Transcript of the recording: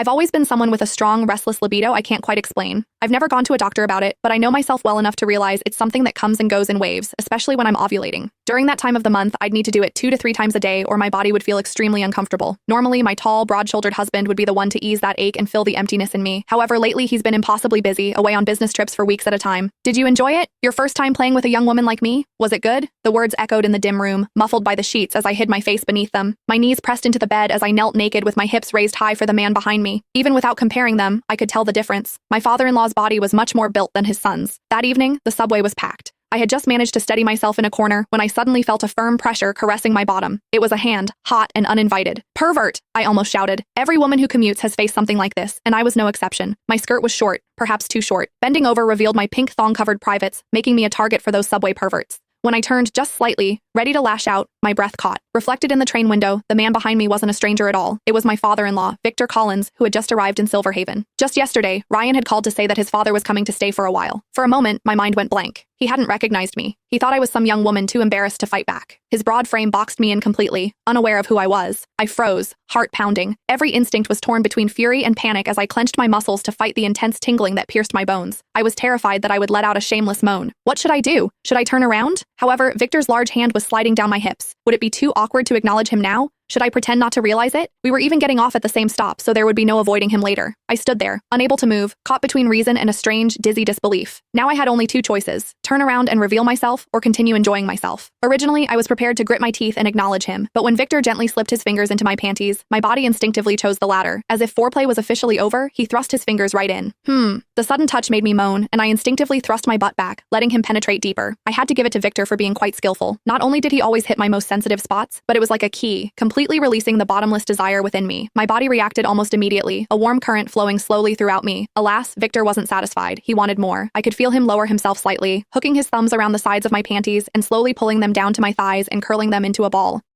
I've always been someone with a strong, restless libido I can't quite explain. I've never gone to a doctor about it, but I know myself well enough to realize it's something that comes and goes in waves, especially when I'm ovulating. During that time of the month, I'd need to do it 2 to 3 times a day or my body would feel extremely uncomfortable. Normally, my tall, broad-shouldered husband would be the one to ease that ache and fill the emptiness in me. However, lately he's been impossibly busy, away on business trips for weeks at a time. Did you enjoy it? Your first time playing with a young woman like me? Was it good? The words echoed in the dim room, muffled by the sheets as I hid my face beneath them. My knees pressed into the bed as I knelt naked with my hips raised high for the man behind me. Even without comparing them, I could tell the difference. My father-in-law's body was much more built than his son's. That evening, the subway was packed. I had just managed to steady myself in a corner when I suddenly felt a firm pressure caressing my bottom. It was a hand, hot and uninvited. Pervert! I almost shouted. Every woman who commutes has faced something like this, and I was no exception. My skirt was short, perhaps too short. Bending over revealed my pink thong-covered privates, making me a target for those subway perverts. When I turned just slightly, ready to lash out, my breath caught. Reflected in the train window, the man behind me wasn't a stranger at all. It was my father-in-law, Victor Collins, who had just arrived in Silver Haven. Just yesterday, Ryan had called to say that his father was coming to stay for a while. For a moment, my mind went blank. He hadn't recognized me. He thought I was some young woman too embarrassed to fight back. His broad frame boxed me in completely, unaware of who I was. I froze, heart pounding. Every instinct was torn between fury and panic as I clenched my muscles to fight the intense tingling that pierced my bones. I was terrified that I would let out a shameless moan. What should I do? Should I turn around? However, Victor's large hand was sliding down my hips. Would it be too awkward to acknowledge him now? Should I pretend not to realize it? We were even getting off at the same stop, so there would be no avoiding him later. I stood there, unable to move, caught between reason and a strange, dizzy disbelief. Now I had only 2 choices: turn around and reveal myself, or continue enjoying myself. Originally, I was prepared to grit my teeth and acknowledge him, but when Victor gently slipped his fingers into my panties, my body instinctively chose the latter. As if foreplay was officially over, he thrust his fingers right in. The sudden touch made me moan, and I instinctively thrust my butt back, letting him penetrate deeper. I had to give it to Victor for being quite skillful. Not only did he always hit my most sensitive spots, but it was like a key, completely releasing the bottomless desire within me. My body reacted almost immediately, a warm current flowing slowly throughout me. Alas, Victor wasn't satisfied. He wanted more. I could feel him lower himself slightly, hooking his thumbs around the sides of my panties and slowly pulling them down to my thighs and curling them into a ball.